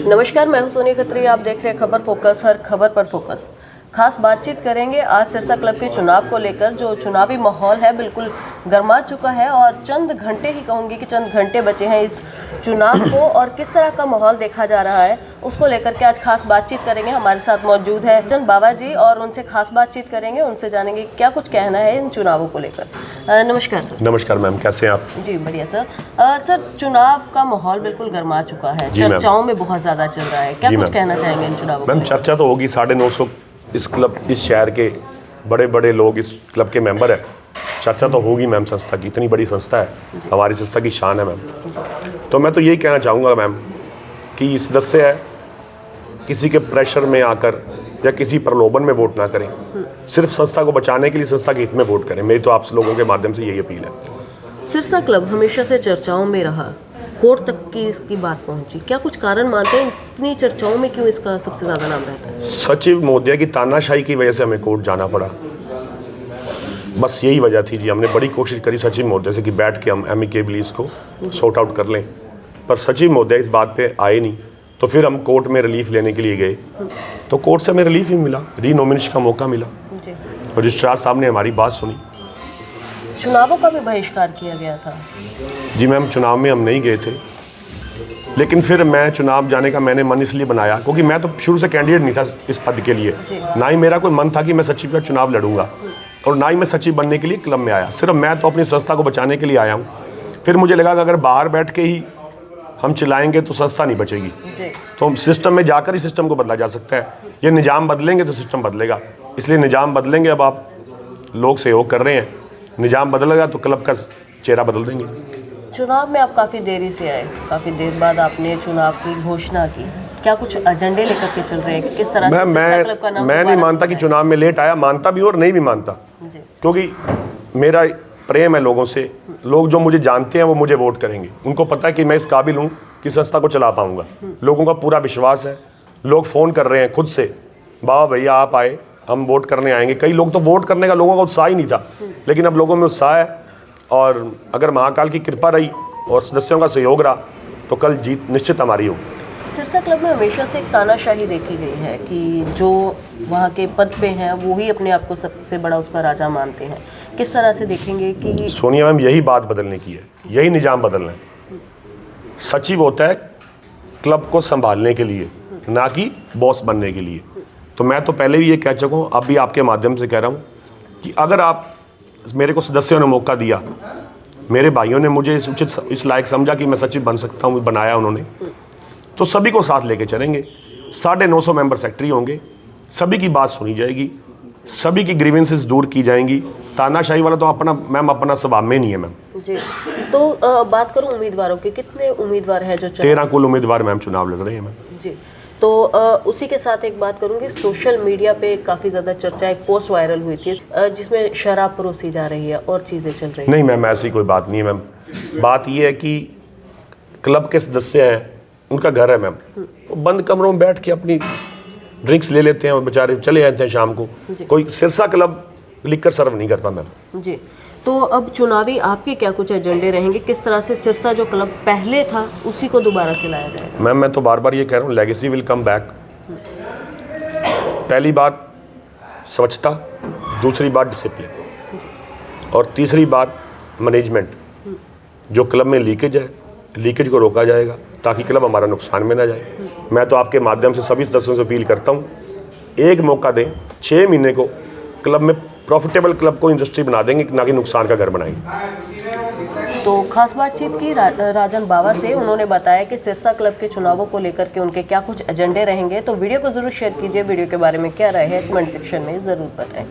नमस्कार, मैं हूं सोनिया खत्री। आप देख रहे हैं खबर फोकस, हर खबर पर फोकस। खास बातचीत करेंगे आज सिरसा क्लब के चुनाव को लेकर। जो चुनावी माहौल है बिल्कुल गर्मा चुका है और चंद घंटे ही कहूँगी कि चंद घंटे बचे हैं इस चुनाव को, और किस तरह का माहौल देखा जा रहा है उसको लेकर के आज खास बातचीत करेंगे। हमारे साथ मौजूद है रंजन बाबा जी और उनसे खास बातचीत करेंगे, उनसे जानेंगे क्या कुछ कहना है इन चुनावों को लेकर। नमस्कार सर। नमस्कार मैम, कैसे हैं आप? जी बढ़िया सर। सर, चुनाव का माहौल बिल्कुल गर्मा चुका है, चर्चाओं में बहुत ज़्यादा चल रहा है, क्या कुछ कहना चाहेंगे इन चुनावों? मैम, चर्चा तो होगी। 950 इस क्लब, इस शहर के बड़े बड़े लोग इस क्लब के मेंबर हैं। चर्चा तो होगी मैम संस्था की, इतनी बड़ी संस्था है, हमारी संस्था की शान है मैम। तो मैं तो यही कहना चाहूँगा मैम कि सदस्य है किसी के प्रेशर में आकर या किसी प्रलोभन में वोट ना करें, सिर्फ संस्था को बचाने के लिए संस्था के हित में वोट करें। मेरी तो आप लोगों के माध्यम से यही अपील है। सिरसा क्लब हमेशा से चर्चाओं में रहा, कोर्ट तक की इसकी बात पहुंची, क्या कुछ कारण मानते हैं इतनी चर्चाओं में क्यों इसका सबसे ज़्यादा नाम रहता है? सचिव महोदय की तानाशाही की वजह से हमें कोर्ट जाना पड़ा, बस यही वजह थी जी। हमने बड़ी कोशिश करी सचिव महोदय से कि बैठ के हम एमिकेबली इसको सॉर्ट आउट कर लें, पर सचिव महोदय इस बात पे आए नहीं। तो फिर हम कोर्ट में रिलीफ लेने के लिए गए, तो कोर्ट से हमें रिलीफ ही मिला, रीनॉमिनेशन का मौका मिला। रजिस्ट्रार साहब ने हमारी बात सुनी। चुनावों का भी बहिष्कार किया गया था जी मैम, चुनाव में हम नहीं गए थे, लेकिन फिर मैं चुनाव जाने का मैंने मन इसलिए बनाया क्योंकि मैं तो शुरू से कैंडिडेट नहीं था इस पद के लिए, ना ही मेरा कोई मन था कि मैं सचिव का चुनाव लड़ूंगा, और ना ही मैं सचिव बनने के लिए क्लब में आया। सिर्फ मैं तो अपनी संस्था को बचाने के लिए आया हूँ। फिर मुझे लगा कि अगर बाहर बैठ के ही हम चिल्लाएंगे तो संस्था नहीं बचेगी, तो सिस्टम में जाकर ही सिस्टम को बदला जा सकता है। ये निज़ाम बदलेंगे तो सिस्टम बदलेगा, इसलिए निज़ाम बदलेंगे। अब आप लोग सहयोग कर रहे हैं, निज़ाम बदलेगा तो क्लब का चेहरा बदल देंगे। चुनाव में आप काफ़ी देरी से आए, काफ़ी देर बाद आपने चुनाव की घोषणा की, क्या कुछ एजेंडे लेकर के चल रहे हैं? किस तरह से क्लब का नाम? मैं नहीं मानता कि चुनाव में लेट आया, मानता भी और नहीं भी मानता, क्योंकि मेरा प्रेम है लोगों से। लोग जो मुझे जानते हैं वो मुझे वोट करेंगे, उनको पता है कि मैं इस काबिल हूँ कि संस्था को चला पाऊँगा। लोगों का पूरा विश्वास है। लोग फ़ोन कर रहे हैं खुद से, बाबा भैया आप आए, हम वोट करने आएंगे। कई लोग तो वोट करने का लोगों का उत्साह ही नहीं था, लेकिन अब लोगों में उत्साह है, और अगर महाकाल की कृपा रही और सदस्यों का सहयोग रहा तो कल जीत निश्चित हमारी होगी। सिरसा क्लब में हमेशा से एक तानाशाही देखी गई है कि जो वहाँ के पद पे हैं वो ही अपने आप को सबसे बड़ा उसका राजा मानते हैं। किस तरह से देखेंगे कि सोनिया मैम, यही बात बदलने की है, यही निज़ाम बदलना है। सचिव होता है क्लब को संभालने के लिए, ना कि बॉस बनने के लिए। तो मैं तो पहले भी ये कह चुका हूँ, अब भी आपके माध्यम से कह रहा हूँ कि अगर आप मेरे को सदस्यों ने मौका दिया, मेरे भाइयों ने मुझे इस लायक समझा कि मैं सचिव बन सकता हूँ, बनाया उन्होंने, तो सभी को साथ लेके चलेंगे। 950 मेंबर सेक्रेटरी होंगे, सभी की बात सुनी जाएगी, सभी की ग्रीवेंसेस दूर की जाएंगी। तानाशाही वाला तो अपना स्वभाव में नहीं है मैम जी। तो बात करूँ उम्मीदवारों की, कितने उम्मीदवार हैं जो 13 कुल उम्मीदवार मैम चुनाव लड़ रहे हैं मैम जी। तो उसी के साथ एक बात करूंगी, सोशल मीडिया पे काफ़ी ज़्यादा चर्चा, एक पोस्ट वायरल हुई थी जिसमें शराब परोसी जा रही है और चीज़ें चल रही हैं। नहीं मैम, ऐसी कोई बात नहीं है मैम। बात ये है कि क्लब के सदस्य हैं, उनका घर है मैम, वो बंद कमरों में बैठ के अपनी ड्रिंक्स ले लेते हैं और बेचारे चले जाते हैं शाम को। कोई सिरसा क्लब लिखकर सर्व नहीं करता मैम जी। तो अब चुनावी आपके क्या कुछ एजेंडे रहेंगे? किस तरह से सिरसा जो क्लब पहले था उसी को दोबारा से लाया जाएगा? मैम, मैं तो बार बार ये कह रहा हूँ, लेगेसी विल कम बैक। पहली बात स्वच्छता, दूसरी बात डिसिप्लिन, और तीसरी बात मैनेजमेंट। जो क्लब में लीकेज है, लीकेज को रोका जाएगा ताकि क्लब हमारा नुकसान में ना जाए। मैं तो आपके माध्यम से सभी सदस्यों से अपील करता हूँ, एक मौका दें, 6 महीने को क्लब में प्रॉफिटेबल क्लब को इंडस्ट्री बना देंगे, ना कि नुकसान का घर बनाएंगे। तो खास बातचीत की राजन बाबा से, उन्होंने बताया कि सिरसा क्लब के चुनावों को लेकर के उनके क्या कुछ एजेंडे रहेंगे। तो वीडियो को जरूर शेयर कीजिए, वीडियो के बारे में क्या राय है कमेंट सेक्शन में ज़रूर बताएं।